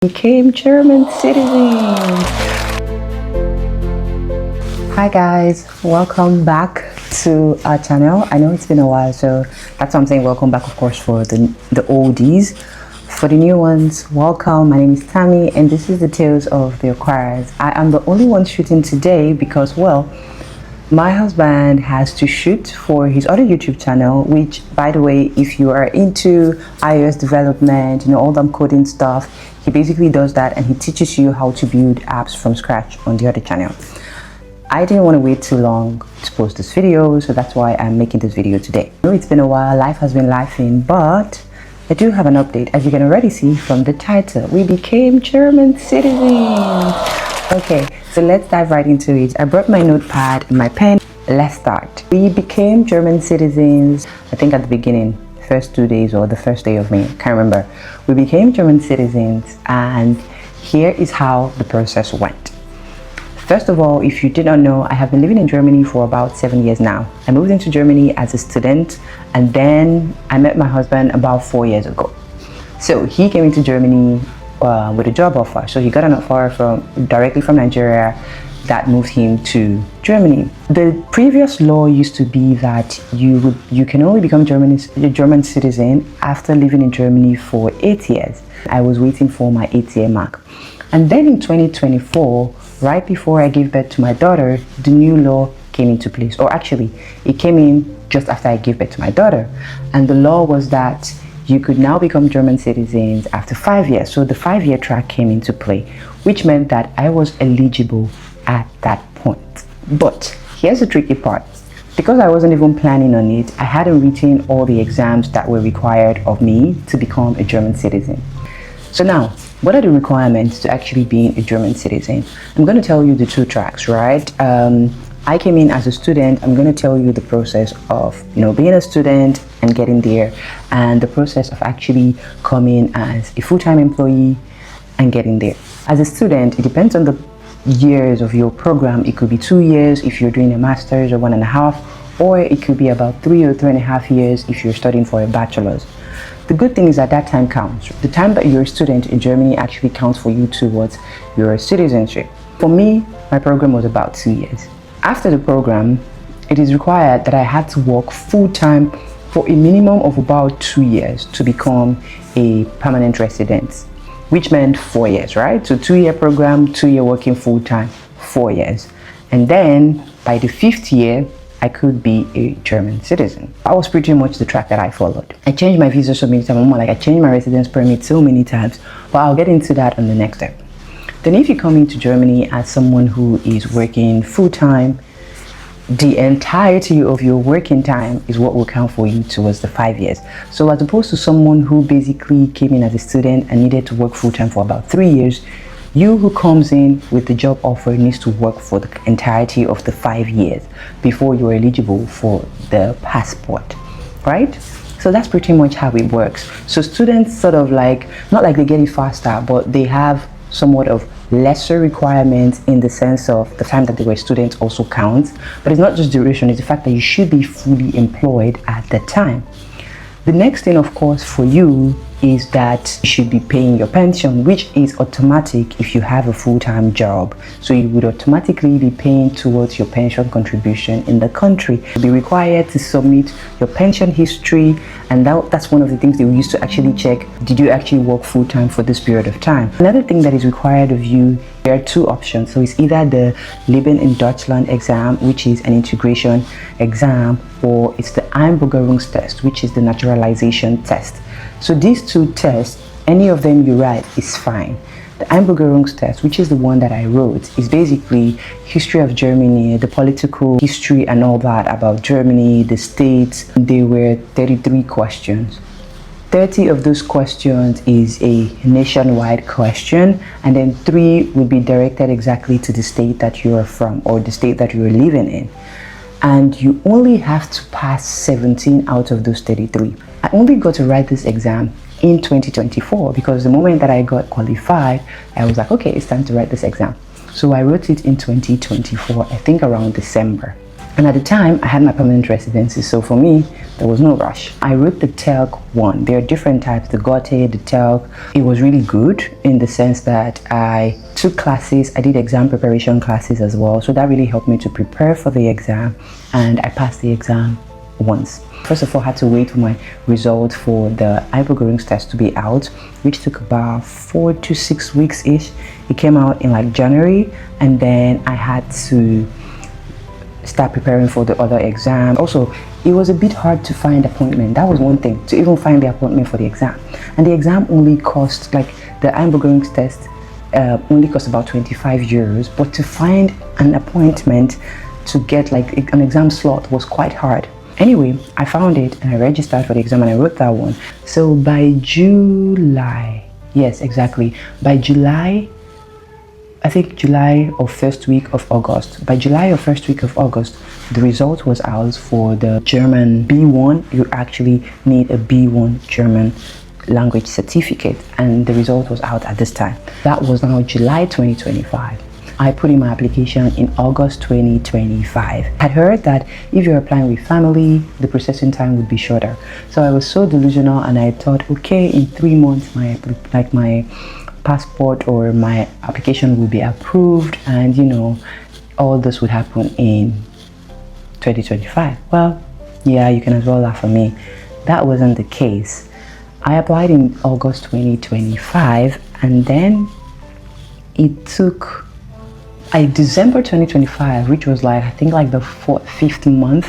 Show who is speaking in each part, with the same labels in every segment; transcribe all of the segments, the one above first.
Speaker 1: Became German citizens. Hi guys, welcome back to our channel. I know it's been a while, so that's why I'm saying welcome back, of course, for the oldies. For the new ones, welcome. My name is Tammy and this is the Tales of the Acquirers. I am the only one shooting today because, well, my husband has to shoot for his other YouTube channel, which, by the way, if you are into iOS development, all that coding stuff, he basically does that and he teaches you how to build apps from scratch on the other channel. I didn't want to wait too long to post this video, so that's why I'm making this video today. I know it's been a while, life has been lifing, but I do have an update. As you can already see from the title, we became German citizens. Okay, so let's dive right into it. I brought my notepad and my pen. Let's start. We became German citizens, I think at the beginning, first 2 days or the first day of May, can't remember. We became German citizens and here is how the process went. First of all, if you did not know, I have been living in Germany for about 7 years now. I moved into Germany as a student and then I met my husband about 4 years ago. So he came into Germany with a job offer. So he got an offer directly from Nigeria that moved him to Germany. The previous law used to be that you can only become a German citizen after living in Germany for 8 years. I was waiting for my 8-year mark. And then in 2024, right before I gave birth to my daughter, the new law came into place. Or actually, it came in just after I gave birth to my daughter. And the law was that you could now become German citizens after 5 years. So the 5-year track came into play, which meant that I was eligible at that point. But here's the tricky part. Because I wasn't even planning on it, I hadn't written all the exams that were required of me to become a German citizen. So now, what are the requirements to actually being a German citizen? I'm going to tell you the two tracks, right? I came in as a student. I'm going to tell you the process of, being a student and getting there, and the process of actually coming as a full-time employee and getting there. As a student, it depends on the years of your program. It could be 2 years if you're doing a master's or 1.5, or it could be about 3 or 3.5 years if you're studying for a bachelor's. The good thing is that time counts. The time that you're a student in Germany actually counts for you towards your citizenship. For me, my program was about 2 years. After the program, it is required that I had to work full-time for a minimum of about 2 years to become a permanent resident, which meant 4 years, right? So 2-year program, 2-year working full-time, 4 years. And then by the 5th year, I could be a German citizen. That was pretty much the track that I followed. I changed my visa so many times, I changed my residence permit so many times, but I'll get into that on the next step. Then if you come into Germany as someone who is working full-time, the entirety of your working time is what will count for you towards the 5 years. So as opposed to someone who basically came in as a student and needed to work full-time for about 3 years, you who comes in with the job offer needs to work for the entirety of the 5 years before you're eligible for the passport, right? So that's pretty much how it works. So students sort of not like they get it faster, but they have somewhat of lesser requirements in the sense of the time that they were students also counts. But it's not just duration, it's the fact that you should be fully employed at the time. The next thing, of course, for you is that you should be paying your pension, which is automatic if you have a full-time job. So you would automatically be paying towards your pension contribution in the country. You'll be required to submit your pension history, and that's one of the things they used to actually check. Did you actually work full-time for this period of time? Another thing that is required of you, there are two options. So it's either the Leben in Deutschland exam, which is an integration exam, or it's the Einbürgerungstest, which is the naturalization test. So these two tests, any of them you write is fine. The Einbürgerungstest, which is the one that I wrote, is basically history of Germany, the political history and all that about Germany, the states. There were 33 questions. 30 of those questions is a nationwide question, and then 3 would be directed exactly to the state that you are from or the state that you are living in. And you only have to pass 17 out of those 33. I only got to write this exam in 2024 because the moment that I got qualified, I was like, okay, it's time to write this exam. So I wrote it in 2024, I think around December. And at the time, I had my permanent residency, so for me, there was no rush. I wrote the TELC one. There are different types, the GOTE, the TELC. It was really good in the sense that I took classes, I did exam preparation classes as well, so that really helped me to prepare for the exam, and I passed the exam once. First of all, I had to wait for my result for the hypogonics test to be out, which took about 4 to 6 weeks-ish. It came out in like January, and then I had to start preparing for the other exam. Also, it was a bit hard to find appointment. That was one thing, to even find the appointment for the exam. And the exam only cost, like the hypogonics test only cost about 25 euros, but to find an appointment to get like an exam slot was quite hard. Anyway, I found it and I registered for the exam and I wrote that one. So by July, yes, exactly, by July, I think July or first week of August. By July or first week of August, the result was out for the German B1. You actually need a B1 German language certificate, and the result was out at this time. That was now July 2025. I put in my application in August 2025. I heard that if you're applying with family, the processing time would be shorter. So I was so delusional and I thought, okay, in 3 months, my passport or my application will be approved, and you know, all this would happen in 2025. Well, yeah, you can as well laugh at me. That wasn't the case. I applied in August 2025, and then it took December 2025, which was like, I think like the 5th month,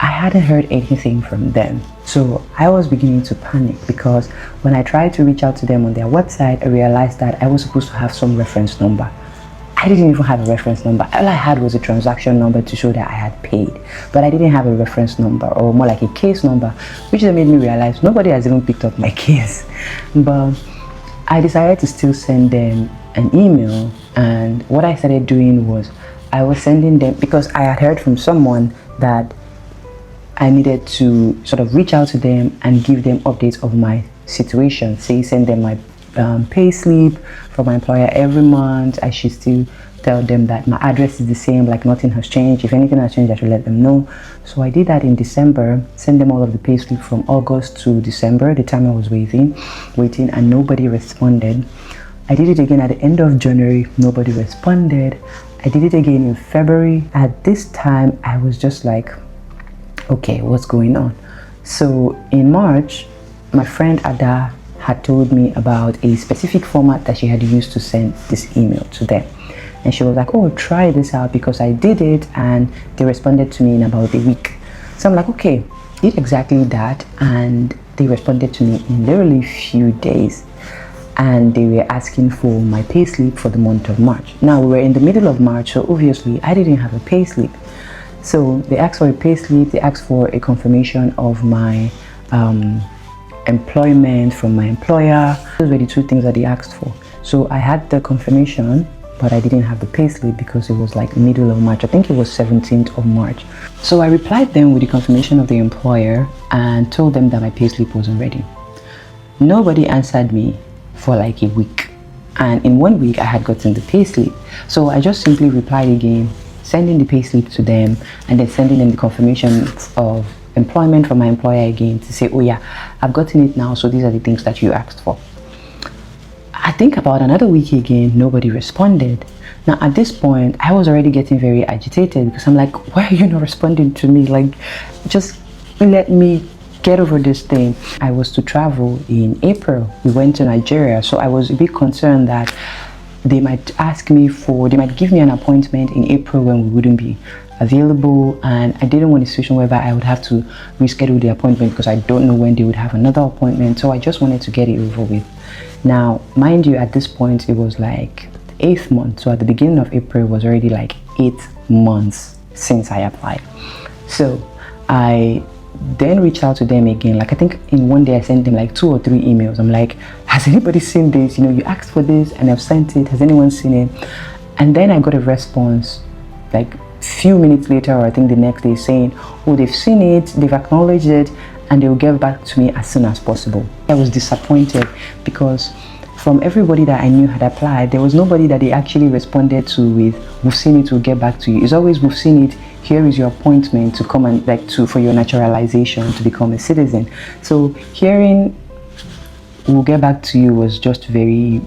Speaker 1: I hadn't heard anything from them. So I was beginning to panic, because when I tried to reach out to them on their website, I realized that I was supposed to have some reference number. I didn't even have a reference number. All I had was a transaction number to show that I had paid, but I didn't have a reference number, or more like a case number, which then made me realize nobody has even picked up my case. But I decided to still send them an email, and what I started doing was I was sending them, because I had heard from someone that I needed to sort of reach out to them and give them updates of my situation. Say, send them my pay slip from my employer every month. I should still tell them that my address is the same, like nothing has changed. If anything has changed, I should let them know. So I did that in December, send them all of the pay slip from August to December, the time I was waiting, and nobody responded. I did it again at the end of January, nobody responded. I did it again in February. At this time, I was just like, okay, what's going on? So in March, my friend Ada had told me about a specific format that she had used to send this email to them. And she was like, oh, try this out, because I did it and they responded to me in about a week. So I'm like, okay, did exactly that, and they responded to me in literally few days. And they were asking for my payslip for the month of March. Now we were in the middle of March, so obviously I didn't have a payslip. So they asked for a payslip, they asked for a confirmation of my employment from my employer. Those were the two things that they asked for. So I had the confirmation, but I didn't have the payslip because it was like middle of March. I think it was 17th of March. So I replied them with the confirmation of the employer and told them that my payslip wasn't ready. Nobody answered me for like a week, and in 1 week I had gotten the payslip. So I just simply replied again, sending the payslip to them, and then sending them the confirmation of employment from my employer again to say, oh yeah, I've gotten it now, so these are the things that you asked for. I think about another week again, nobody responded. Now at this point, I was already getting very agitated, because I'm like, why are you not responding to me? Like, just let me get over this thing. I was to travel in April. We went to Nigeria, so I was a bit concerned that they might give me an appointment in April when we wouldn't be available, and I didn't want a situation whereby I would have to reschedule the appointment, because I don't know when they would have another appointment. So I just wanted to get it over with. Now, mind you, at this point it was like the 8th month, so at the beginning of April it was already like 8 months since I applied. So I then reached out to them again. Like, I think in one day I sent them like 2 or 3 emails. I'm like, has anybody seen this? You know, you asked for this and I've sent it. Has anyone seen it? And then I got a response like few minutes later, or I think the next day, saying, oh, they've seen it, they've acknowledged it, and they'll get back to me as soon as possible. I was disappointed, because from everybody that I knew had applied, there was nobody that they actually responded to with, we've seen it, we'll get back to you. It's always, we've seen it, here is your appointment to come and for your naturalization to become a citizen. So hearing we'll get back to you was just very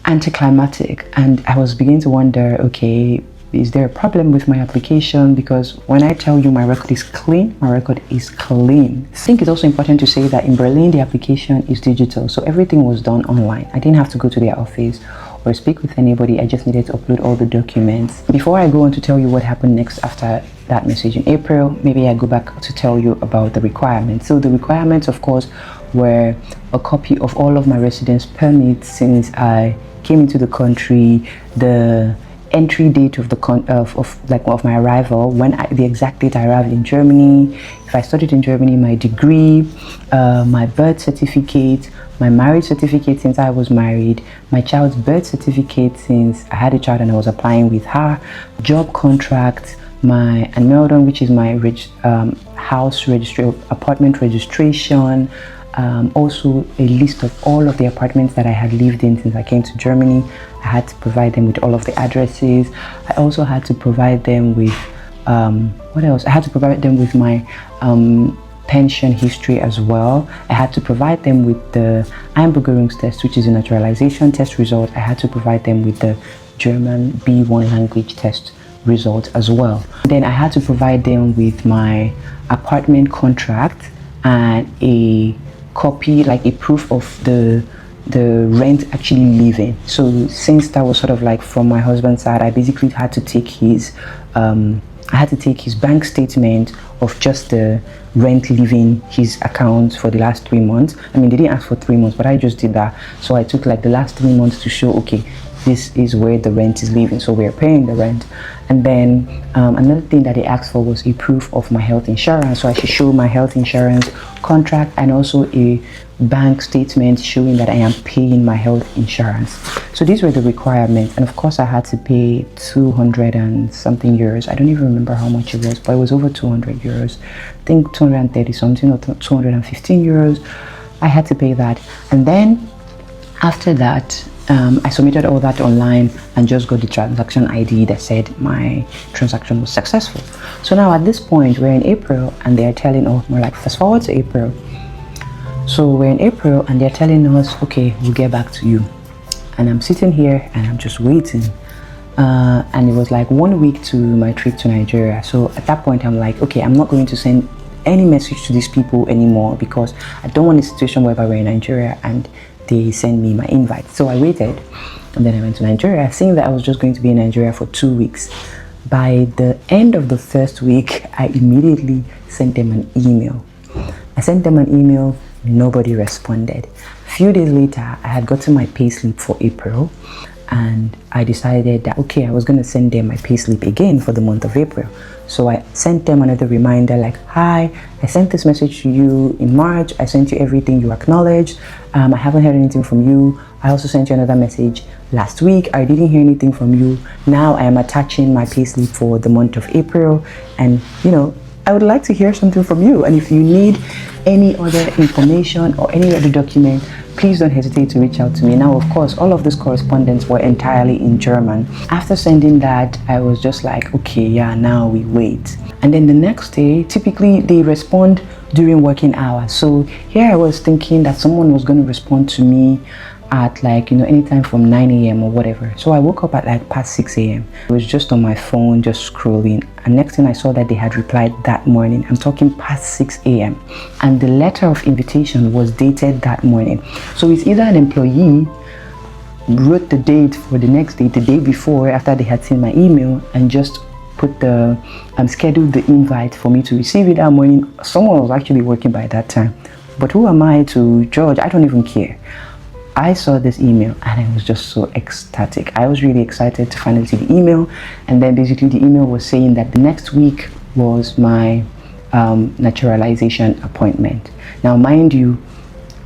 Speaker 1: anticlimactic, and I was beginning to wonder, okay, is there a problem with my application? Because when I tell you my record is clean, my record is clean. I think it's also important to say that in Berlin the application is digital, so everything was done online. I didn't have to go to their office or speak with anybody. I just needed to upload all the documents. Before I go on to tell you what happened next after that message in April, maybe I go back to tell you about the requirements. So the requirements, of course, were a copy of all of my residence permits since I came into the country, the entry date of my arrival, the exact date I arrived in Germany, if I studied in Germany, my degree, my birth certificate, my marriage certificate since I was married, my child's birth certificate since I had a child and I was applying with her, job contract, my anmeldung, which is my house registry, apartment registration, also a list of all of the apartments that I had lived in since I came to Germany. I had to provide them with all of the addresses. I also had to provide them with what else? I had to provide them with my pension history as well. I had to provide them with the Einbürgerungstest, which is a naturalization test result. I had to provide them with the German B1 language test result as well. Then I had to provide them with my apartment contract and a copy, like a proof of the rent actually living. So since that was sort of like from my husband's side, I basically had to take his bank statement of just the rent leaving his account for the last 3 months. I mean, they didn't ask for 3 months, but I just did that. So I took like the last 3 months to show, okay, this is where the rent is leaving, so we're paying the rent. And then another thing that they asked for was a proof of my health insurance, so I should show my health insurance contract and also a bank statement showing that I am paying my health insurance. So these were the requirements, and of course I had to pay 200 and something euros. I don't even remember how much it was, but it was over 200 euros. I think 230 something or 215 euros. I had to pay that, and then after that I submitted all that online and just got the transaction ID that said my transaction was successful. So now at this point we're in April and they're telling, oh, more like fast forward to April. So we're in April and they're telling us, okay, we'll get back to you. And I'm sitting here and I'm just waiting. And it was like 1 week to my trip to Nigeria. So at that point I'm like, okay, I'm not going to send any message to these people anymore because I don't want a situation whereby we're in Nigeria and they send me my invite. So I waited and then I went to Nigeria, saying that I was just going to be in Nigeria for 2 weeks. By the end of the first week, I immediately sent them an email. I sent them an email, nobody responded. A few days later, I had gotten my payslip for April and I decided that, okay, I was going to send them my payslip again for the month of April. So I sent them another reminder like, hi, I sent this message to you in March. I sent you everything you acknowledged. I haven't heard anything from you. I also sent you another message last week. I didn't hear anything from you. Now I am attaching my payslip for the month of April. And, you know, I would like to hear something from you. And if you need any other information or any other document, please don't hesitate to reach out to me. Now, of course, all of this correspondence were entirely in German. After sending that, I was just like, okay, yeah, now we wait. And then the next day, typically they respond during working hours. So here I was thinking that someone was going to respond to me at like, you know, anytime from 9 a.m. or whatever. So I woke up at like past 6 a.m. I was just on my phone, just scrolling. And next thing I saw that they had replied that morning. I'm talking past 6 a.m. And the letter of invitation was dated that morning. So it's either an employee wrote the date for the next day, the day before, after they had seen my email, and just put the scheduled the invite for me to receive it that morning. Someone was actually working by that time. But who am I to judge? I don't even care. I saw this email and I was just so ecstatic. I was really excited to finally see the email. And then basically the email was saying that the next week was my naturalization appointment. Now, mind you,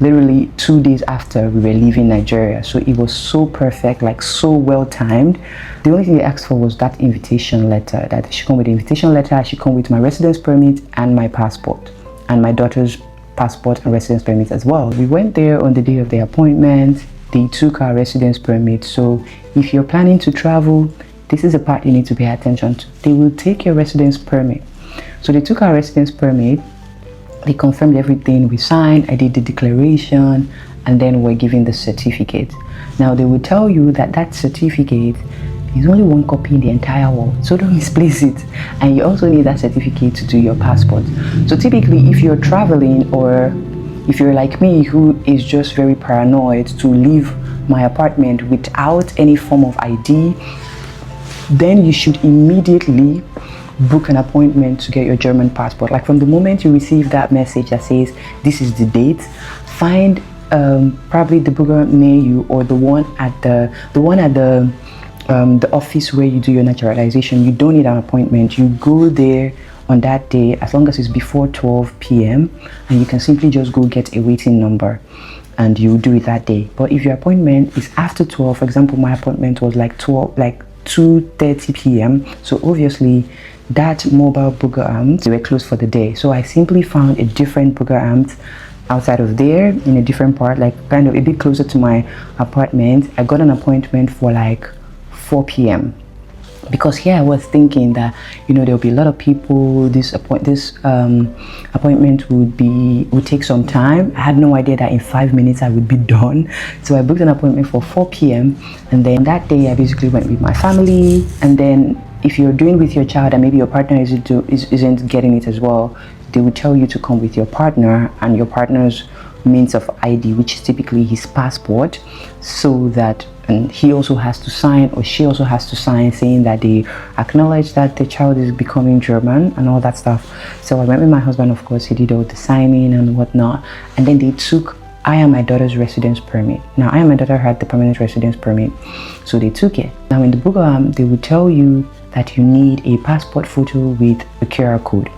Speaker 1: literally 2 days after we were leaving Nigeria. So it was so perfect, like so well timed. The only thing they asked for was that invitation letter, that I should come with the invitation letter, I should come with my residence permit and my passport and my daughter's passport and residence permit as well. We went there on the day of the appointment. They took our residence permit. So if you're planning to travel, this is the part you need to pay attention to. They will take your residence permit. So they took our residence permit, they confirmed everything, we signed, I did the declaration, and then we're given the certificate. Now they will tell you that that certificate is only one copy in the entire world, so don't misplace it. And you also need that certificate to do your passport. So typically if you're traveling, or if you're like me who is just very paranoid to leave my apartment without any form of ID, then you should immediately book an appointment to get your German passport. Like from the moment you receive that message that says this is the date, find probably the Bürger near you, or the one at the office where you do your naturalization. You don't need an appointment. You go there on that day as long as it's before 12 p.m. and you can simply just go get a waiting number and you do it that day. But if your appointment is after 12, for example, my appointment was like 2:30 p.m. so obviously that mobile Bürgeramt, they were closed for the day. So I simply found a different Bürgeramt outside of there in a different part, like kind of a bit closer to my apartment. I got an appointment for like 4 p.m. because here I was thinking that, you know, there'll be a lot of people. This appointment would take some time. I had no idea that in 5 minutes I would be done. So I booked an appointment for 4 p.m. and then that day I basically went with my family. And then if you're doing with your child and maybe your partner isn't getting it as well, they will tell you to come with your partner and your partner's means of ID, which is typically his passport, so that, and he also has to sign, or she also has to sign, saying that they acknowledge that the child is becoming German and all that stuff. So I went with my husband, of course. He did all the signing and whatnot, and then they took I and my daughter's residence permit. Now I and my daughter had the permanent residence permit, so they took it. Now in the Bürgeramt, they would tell you that you need a passport photo with a QR code.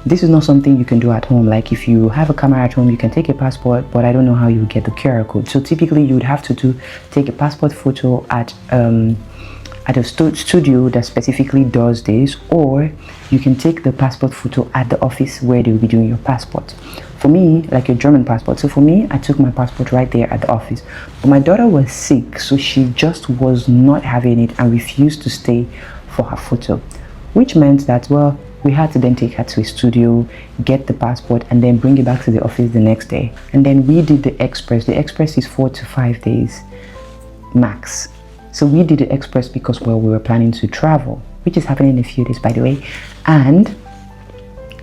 Speaker 1: This is not something you can do at home. Like if you have a camera at home, you can take a passport, but I don't know how you would get the QR code. So typically you would have to take a passport photo at a studio that specifically does this, or you can take the passport photo at the office where they will be doing your passport. For me, like your German passport. So for me, I took my passport right there at the office. But my daughter was sick, so she just was not having it and refused to stay for her photo, which meant that, well, we had to then take her to a studio, get the passport, and then bring it back to the office the next day. And then we did the express. The express is 4 to 5 days max. So we did the express because, well, we were planning to travel, which is happening in a few days, by the way. And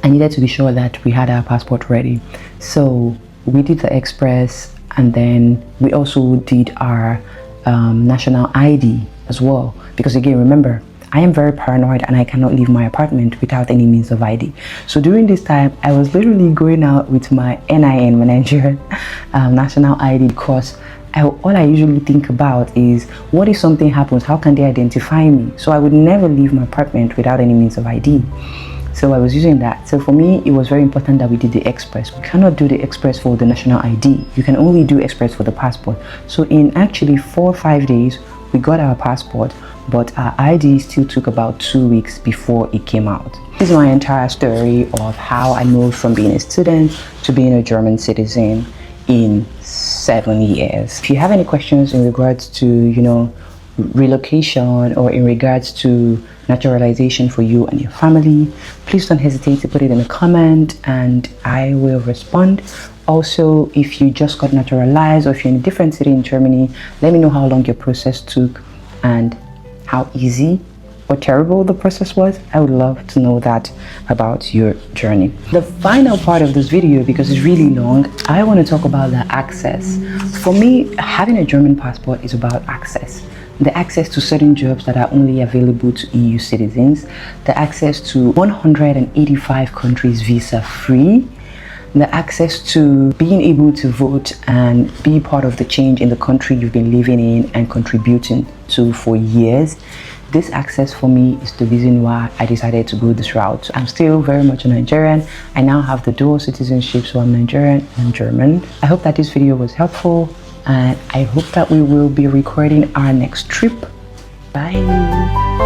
Speaker 1: I needed to be sure that we had our passport ready. So we did the express, and then we also did our national ID as well. Because again, remember, I am very paranoid and I cannot leave my apartment without any means of ID. So during this time, I was literally going out with my NIN, my Nigerian national ID, because all I usually think about is, what if something happens? How can they identify me? So I would never leave my apartment without any means of ID. So I was using that. So for me, it was very important that we did the express. We cannot do the express for the national ID. You can only do express for the passport. So in actually 4 or 5 days, we got our passport, but our ID still took about 2 weeks before it came out. This is my entire story of how I moved from being a student to being a German citizen in 7 years. If you have any questions in regards to, you know, relocation, or in regards to naturalization for you and your family, please don't hesitate to put it in a comment and I will respond. Also, if you just got naturalized, or if you're in a different city in Germany, let me know how long your process took and how easy or terrible the process was. I would love to know that about your journey. The final part of this video, because it's really long, I want to talk about the access. For me, having a German passport is about access. The access to certain jobs that are only available to EU citizens, the access to 185 countries visa free, the access to being able to vote and be part of the change in the country you've been living in and contributing to for years. This access for me is the reason why I decided to go this route. I'm still very much a Nigerian. I now have the dual citizenship, so I'm Nigerian and German. I hope that this video was helpful, and I hope that we will be recording our next trip. Bye.